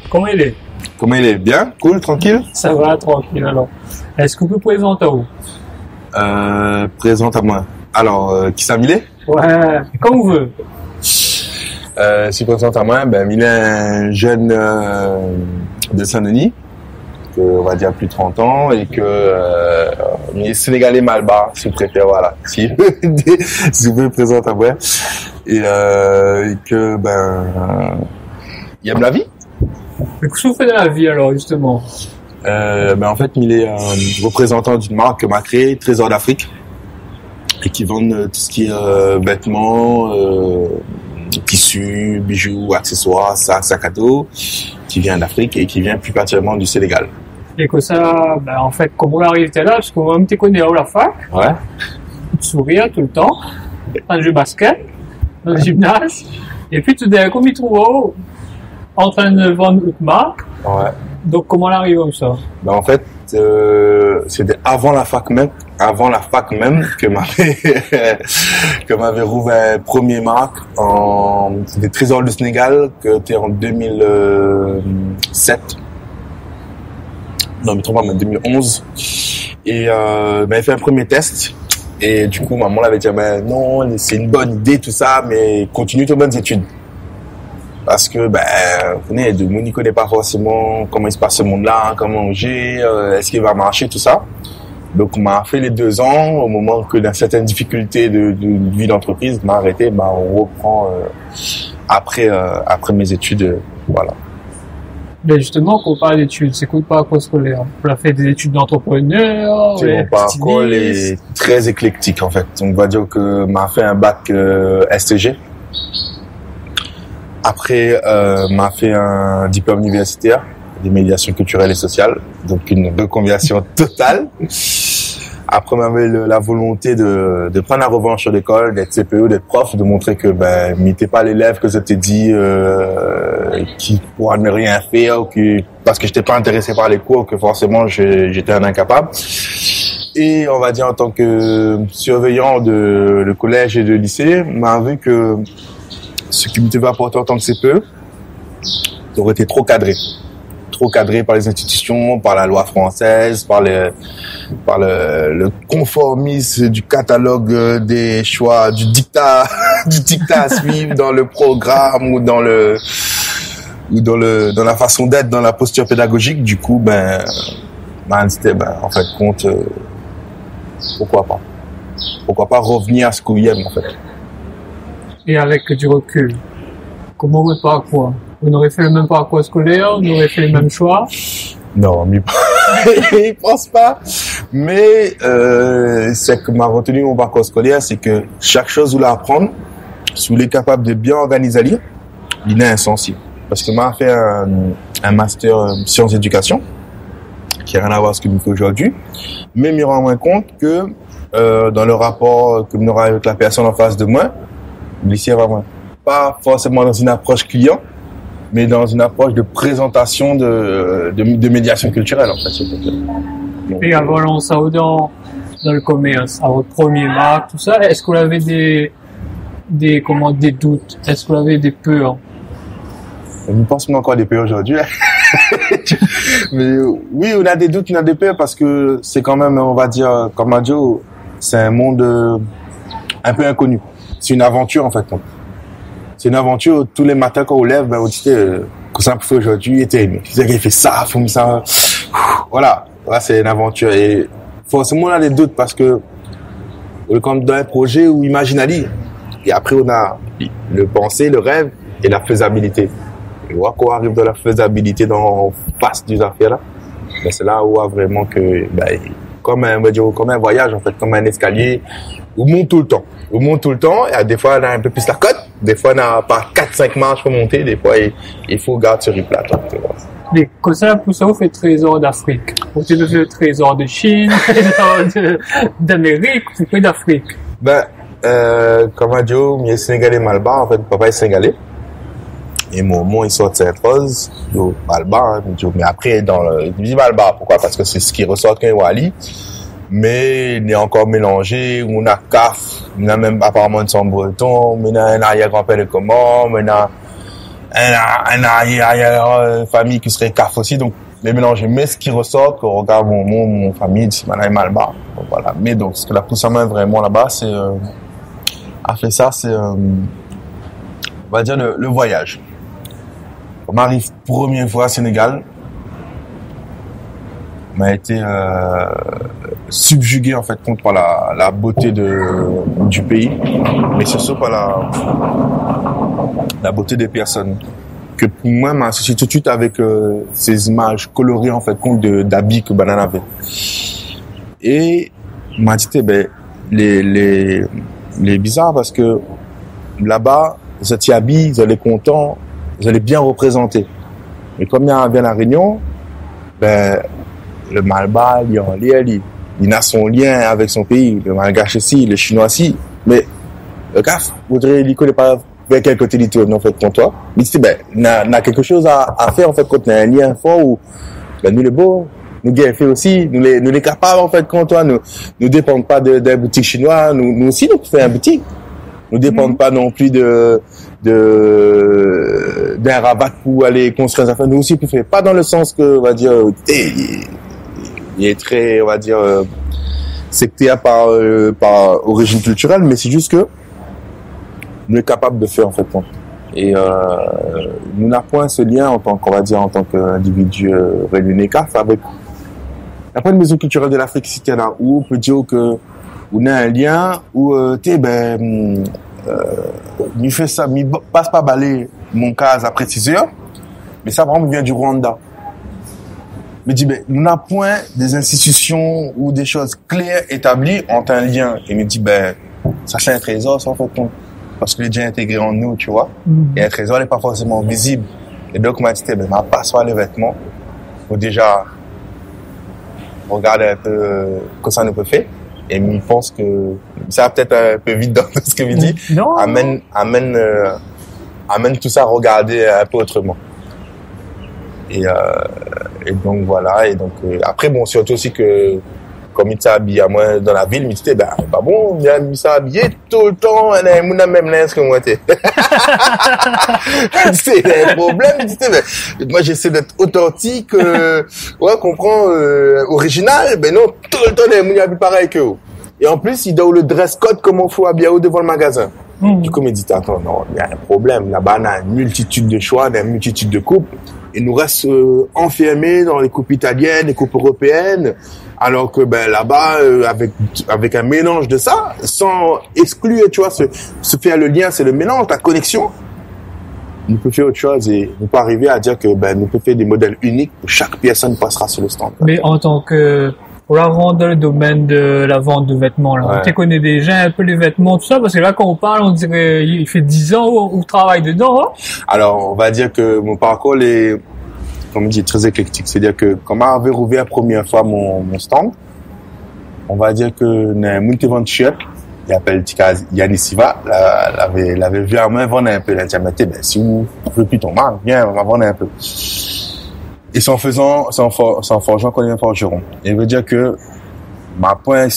Comment il est? Comment il est? Bien? Cool? Tranquille? Ça va, tranquille. Alors, est-ce que vous pouvez présenter à vous? Présente à moi. Alors, qui ça, Milé? Ouais, comme vous voulez. Si présente à moi, Milé est un jeune de Saint-Denis, on va dire plus de 30 ans, et que il est sénégalais malbar, si vous préférez, voilà. Si vous pouvez présenter à moi. Et que, il aime la vie. Mais qu'est-ce que vous faites dans la vie alors, justement? En fait, il est représentant d'une marque que m'a créée, Trésor d'Afrique, et qui vendent tout ce qui est vêtements, tissus, bijoux, accessoires, sacs à dos, qui vient d'Afrique et qui vient plus particulièrement du Sénégal. Et que ça, en fait, comment on arrive là? Parce que moi-même, tu connais à la fac. Ouais. Tu souris tout le temps, dans le jeu basket, dans le gymnase, et puis tout d'un coup, il trouve en train de vendre une marque. Ouais. Donc, comment on arrive comme ça? En fait, c'était avant la fac même que m'avait rouvert premier marque c'était Trésor du Sénégal, que c'était en 2007. Non, mais trop pas, mais 2011. Et, il fait un premier test. Et du coup, maman l'avait dit, non, c'est une bonne idée, tout ça, mais continue tes bonnes études. Parce que, vous connaissez, tout le monde n'y connaît pas forcément comment il se passe ce monde-là, comment on gère, est-ce qu'il va marcher, tout ça. Donc, on m'a fait les 2 ans, au moment que dans certaines difficultés de vie d'entreprise, m'a arrêté, on reprend, après mes études, voilà. Mais justement, quand on parle d'études, c'est quoi le parcours scolaire? On a fait des études d'entrepreneur, mon parcours est très éclectique, en fait. On va dire que m'a fait un bac STG. Après, m'a fait un diplôme universitaire de médiation culturelle et sociale, donc une reconversion totale. Après, m'avait la volonté de prendre la revanche sur l'école, d'être CPE, d'être prof, de montrer que n'était pas l'élève que je t'ai dit qui pourra ne rien faire, ou parce que j'étais pas intéressé par les cours, que forcément j'étais un incapable. Et on va dire en tant que surveillant de le collège et de lycée, m'a vu que ce qui me devait apporter en tant que CPE aurait été trop cadré par les institutions, par la loi française, par le conformisme du catalogue des choix, du dictat à suivre dans le programme ou dans la façon d'être, dans la posture pédagogique. Du coup, c'était, en fait, compte, pourquoi pas revenir à ce qu'on aime, en fait. Et avec du recul, comment votre parcours? Vous n'aurez fait le même parcours scolaire? Vous n'aurez fait les mêmes choix? Non, mais il pense pas. Mais ce que m'a retenu mon parcours scolaire, c'est que chaque chose vous l'apprendre, si vous êtes capable de bien organiser il est insensible. Parce que m'a fait un master sciences éducation, qui n'a rien à voir avec ce que je fais aujourd'hui, mais me rend compte que dans le rapport que nous aura avec la personne en face de moi, le lycée vraiment pas forcément dans une approche client, mais dans une approche de présentation de médiation culturelle, en fait. Et avant lancer dans le commerce, à votre premier marque, tout ça, est-ce que vous avez des doutes? Est-ce que vous avez des peurs? Je pense encore des peurs aujourd'hui. Mais oui, on a des doutes, on a des peurs parce que c'est quand même, on va dire, comme on dit, c'est un monde un peu inconnu. C'est une aventure, en fait. C'est une aventure. Tous les matins, quand on lève, on dit que ça peut faire aujourd'hui, il fait ça, il ça. Voilà. C'est une aventure. Et forcément, on a des doutes parce que on est comme dans un projet où imaginali. Et après, on a le penser, le rêve et la faisabilité. Et voir qu'on arrive dans la faisabilité dans face des affaires-là. C'est là où on voit vraiment que, comme un voyage, en fait, comme un escalier, on monte tout le temps. Et des fois, on a un peu plus la cote. Des fois, on a pas 4-5 marches pour monter. Des fois, il faut garder sur une plate. Mais comme ça, pour ça, vous faites trésor d'Afrique. Vous faites le trésor de Chine, trésor d'Amérique, vous faites d'Afrique. Comme on dit, il est sénégalais malbar. En fait, papa est sénégalais. Et mon il sort de Sainte-Rose, malbar. Mais après, je dis malbar. Pourquoi? Parce que c'est ce qui ressort quand il est Wali. Mais il est encore mélangé, on a CAF, on a même apparemment une sang breton, on a un arrière-grand-père de comment, on a un arrière famille qui serait CAF aussi, donc les mélanger. Mais ce qui ressort, quand on regarde mon famille, c'est Manaï Malba. Donc, voilà. Mais donc, ce que la pousse à main vraiment là-bas, c'est, a fait ça, c'est, on va dire le voyage. On m'arrive première fois au Sénégal, on a été subjugué en fait contre la beauté du pays, mais surtout par la beauté des personnes. Que pour moi m'associe tout de suite avec ces images colorées en fait compte d'habits que Banane avait. Et m'a dit les bizarres parce que là-bas vous étiez habillés, vous allez contents, vous allez bien représentés. Mais comme il y a bien la Réunion, le Malba il a son lien avec son pays, le Malgache aussi, le Chinois aussi, mais le CAF voudrait il connaît pas vers quel côté il tourne en fait contre toi. Il dit n'a quelque chose à faire en fait quand on a un lien fort où nous les beaux, nous gagnons fait aussi, nous les capables en fait contre toi, nous dépendons pas d'un boutique chinois, nous aussi nous faisons un boutique. Nous dépendons pas non plus d'un rabat pour aller construire des affaires. Nous aussi, on fait pas dans le sens que, on va dire, il est très, on va dire, sectaire par origine culturelle, mais c'est juste que nous sommes capables de faire, en fait. Et, nous n'avons point ce lien en tant qu'individu, réunionnais CAF avec la première maison culturelle de l'Afrique, c'était là où on peut dire que, on a un lien où, il fait ça, il passe pas balayer mon cas après 6 heures, mais ça vraiment vient du Rwanda. Me dit, nous n'avons point des institutions ou des choses claires établies entre un lien. Et me dit, ça c'est un trésor, ça en fait, parce que les déjà intégré en nous, tu vois. Et un trésor n'est pas forcément visible. Et donc, m'a dit, ma passe les vêtements pour déjà regarder un peu que ça ne peut faire. Et il pense que ça va peut-être un peu vite dans ce que il dit. Non. Amène tout ça à regarder un peu autrement. Et donc voilà. Et donc après bon surtout aussi que comme il s'habille à moi dans la ville, il me dit pas bon, il s'habille tout le temps, on a même linge que moi t'es. C'est un problème. Il dit moi j'essaie d'être authentique, comprend original, non tout le temps on habille pareil que vous. Et en plus il donne le dress code comme il faut habiller devant le magasin. Du coup il me dit attends non, il y a un problème là-bas, on a une multitude de choix, une multitude de coupes. Il nous reste enfermés dans les coupes italiennes, les coupes européennes, alors que là-bas avec un mélange de ça, sans exclure, tu vois, se faire le lien, c'est le mélange, la connexion. Nous peut faire autre chose et nous peut arriver à dire que nous peut faire des modèles uniques où chaque personne passera sur le stand. Mais en tant que pour la rendre dans le domaine de la vente de vêtements, là. Tu connais déjà un peu les vêtements, tout ça, parce que là, quand on parle, on dirait, il fait 10 ans où on travaille dedans, hein? Alors, on va dire que mon parcours est, comme on dit, très éclectique. C'est-à-dire que, quand j'avais rouvert la première fois mon stand, on va dire que, un multi-vente shirt, il appelle Yannis Siva, l'avait vu à moi vendre un peu. Il a dit, si vous ne plus ton marque, viens, on va vendre un peu. Et c'est en forgeant qu'on est un forgeron. Et veut dire que m'a pas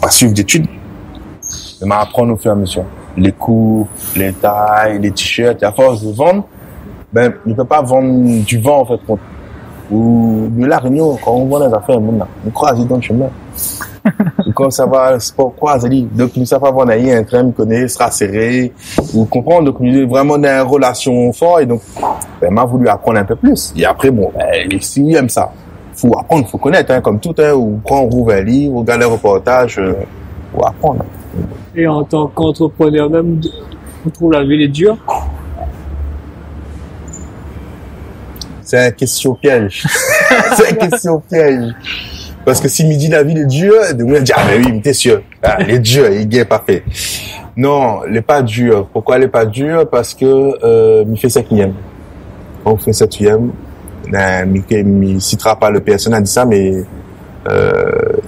suivre d'études, mais m'a apprendre au fur et à mesure. Les coupes, les tailles, les t-shirts, et à force de vendre, il ne peut pas vendre du vent, en fait. Ou de la Réunion, quand on vend les affaires, on croise dans le chemin. Et quand ça va, sport croise, donc nous ne savons pas vendre un train, nous connaît, sera serré, ou comprendre, donc nous sommes vraiment dans une relation forte, et donc, m'a voulu apprendre un peu plus. Et après, si vous aimez ça, faut apprendre, faut connaître, comme tout, ou prendre, rouvre un livre, regarder un reportage, faut apprendre. Et en tant qu'entrepreneur même, vous trouvez la vie est dure? C'est une question piège. C'est une question piège. Parce que si me dit la vie est dure, on va dire, mais oui, t'es sûr. Elle est dure, il est pas fait. Non, elle est pas dure. Pourquoi elle est pas dure? Parce que, il fait 5e. Quand on fait 7e, il citera pas le personne a dit ça, mais,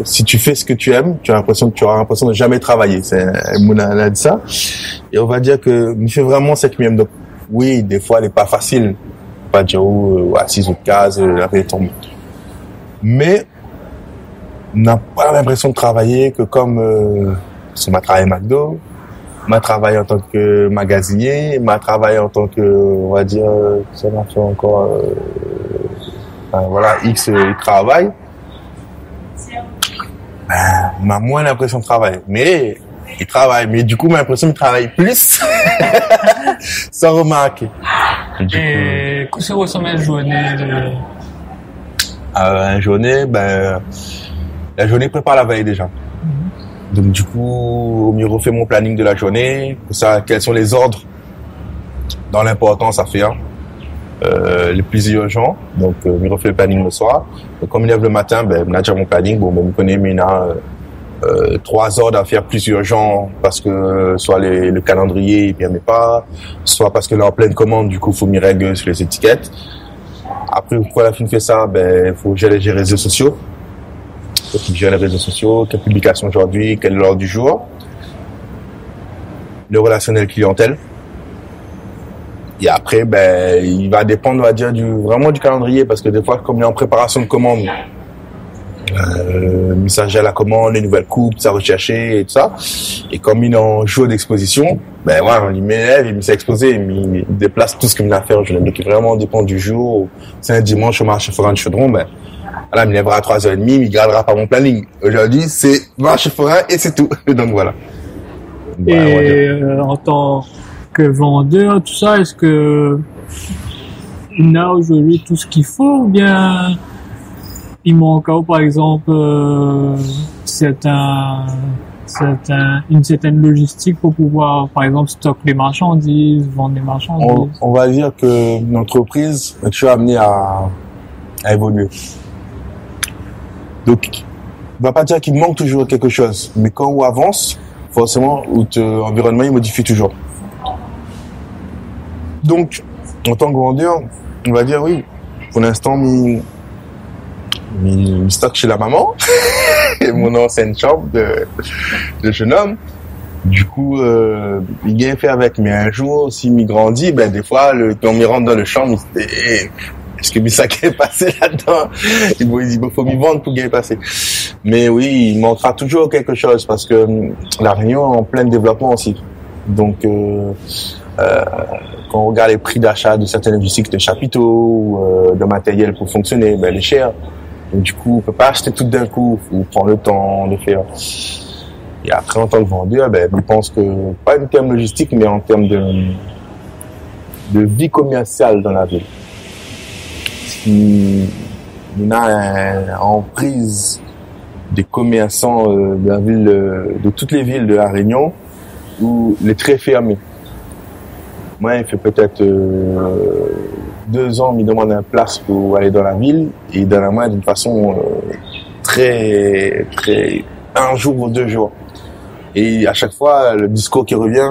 si tu fais ce que tu aimes, tu auras l'impression de jamais travailler. Mouna a dit ça. Et on va dire que, il fait vraiment 5e. Donc, oui, des fois, elle est pas facile. Pas dire où, à 6 ou 15, la vie tombe. Mais, on n'a pas l'impression de travailler que comme, parce qu'on m'a travaillé McDo, m'a travaillé en tant que magasinier, m'a travaillé en tant que, on va dire, ça m'a fait encore, voilà, X travail. M'a moins l'impression de travailler. Mais, il travaille. Mais du coup, m'a l'impression qu'il travaille plus. Sans remarquer. Et que se ressemble une journée une journée, la journée prépare la veille déjà. Donc du coup, je refais mon planning de la journée, pour ça, quels sont les ordres dans l'importance à faire, les plus urgents. Donc je refais le planning le soir. Donc, comme je lève le matin, je a déjà mon planning. Bon, je connais maintenant 3 ordres à faire plus urgents parce que soit le calendrier il permet pas, soit parce que là en pleine commande, du coup faut m'y régler sur les étiquettes. Après, pour la fin de faire ça, faut gérer les réseaux sociaux. Faut gérer les réseaux sociaux, quelle publication aujourd'hui, quelle est l'ordre du jour. Le relationnel clientèle. Et après, il va dépendre, on va dire, vraiment du calendrier, parce que des fois, comme il est en préparation de commande, messager à la commande, les nouvelles coupes, ça recherché et tout ça. Et comme il est en jour d'exposition, on lui met il me s'est exposé, il déplace tout ce qu'il me a à faire. Je l'aime qui vraiment dépend du jour. C'est un dimanche au marché forain de Chaudron, voilà, il me lèvera à 3h30, il gardera pas mon planning. Aujourd'hui, c'est marché forain et c'est tout. Donc voilà. Et en tant que vendeur, tout ça, est-ce que il a aujourd'hui tout ce qu'il faut ou bien il manque, par exemple, une certaine logistique pour pouvoir, par exemple, stocker les marchandises, vendre les marchandises? On va dire que l'entreprise est toujours amenée à évoluer. Donc, on va pas dire qu'il manque toujours quelque chose, mais quand on avance, forcément, l'environnement il modifie toujours. Donc, en tant que vendeur, on va dire oui, pour l'instant, mi stock chez la maman et mon ancienne chambre de jeune homme. Du coup, il vient faire avec. Mais un jour, s'il m'y grandit, des fois, quand on m'y rentre dans le champ, il se dit, est-ce que ça qui est passé là-dedans? Il faut m'y vendre pour qu'il est passé. Mais oui, il manquera toujours quelque chose parce que la Réunion est en plein développement aussi. Donc, quand on regarde les prix d'achat de certaines logistiques de chapiteaux ou de matériel pour fonctionner, il est cher. Donc, du coup, on peut pas acheter tout d'un coup. Il faut prendre le temps de faire. Et après, en tant que vendeur, je pense que, pas en termes logistiques, mais en termes de vie commerciale dans la ville. Si on a en prise des commerçants de la ville, de toutes les villes de la Réunion, où les très fermés. Moi, il fait peut-être 2 ans, il me demande une place pour aller dans la ville, et dans la main d'une façon très, très, 1 jour ou 2 jours. Et à chaque fois, le discours qui revient,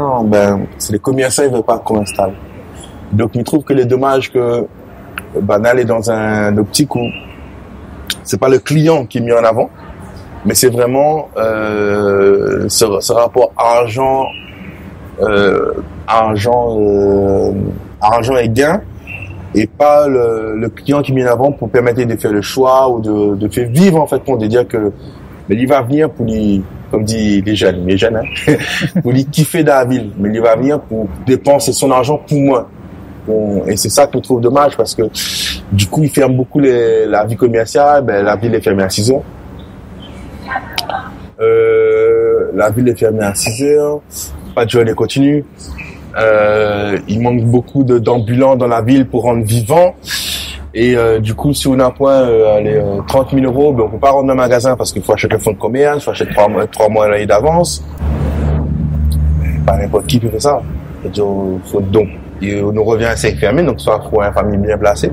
c'est les commerçants, ils veulent pas qu'on installe. Donc, je trouve que c'est dommage que, d'aller dans un optique où c'est pas le client qui est mis en avant, mais c'est vraiment, ce rapport argent et gain, et pas le client qui est mis en avant pour permettre de faire le choix ou de faire vivre, en fait, pour dire que, il va venir pour lui, comme dit les jeunes, pour lui kiffer dans la ville, mais il va venir pour dépenser son argent pour moi. Et c'est ça que je trouve dommage parce que, du coup, il ferme beaucoup la vie commerciale, la ville est fermée à 6h. La ville est fermée à 6h, pas de journée continue. Il manque beaucoup d'ambulants dans la ville pour rendre vivant. Et du coup, si on a un point 30 000 euros, on peut pas rendre un magasin parce qu'il faut acheter un fonds de commerce, il faut acheter 3 mois d'avance. Pas n'importe qui peut faire ça. Donc, on nous revient à 5 fermés, donc soit pour une famille bien placée,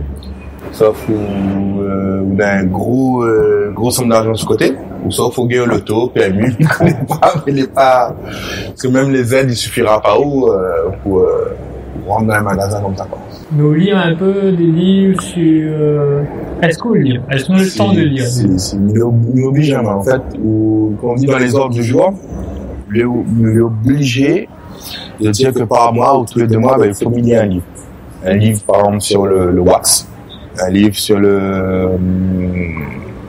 sauf on a un gros somme d'argent sur côté, ou soit faut gagner le taux, PMU, il connaît pas, mais il est pas, parce que même les aides, il suffira pas pour rendre un magasin comme ça, quoi. Nous lire un peu des livres sur, est-ce qu'on lit? Est-ce qu'on a le temps de lire? Il oblige, en fait, ou, comme on dit dans les ordres du jour, il est obligé de dire que par mois ou tous les 2 mois, il faut lire un livre. Un livre, par exemple, sur le wax. Un livre sur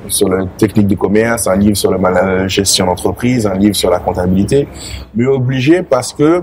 sur la technique de commerce, un livre sur la gestion d'entreprise, un livre sur la comptabilité, mais obligé parce que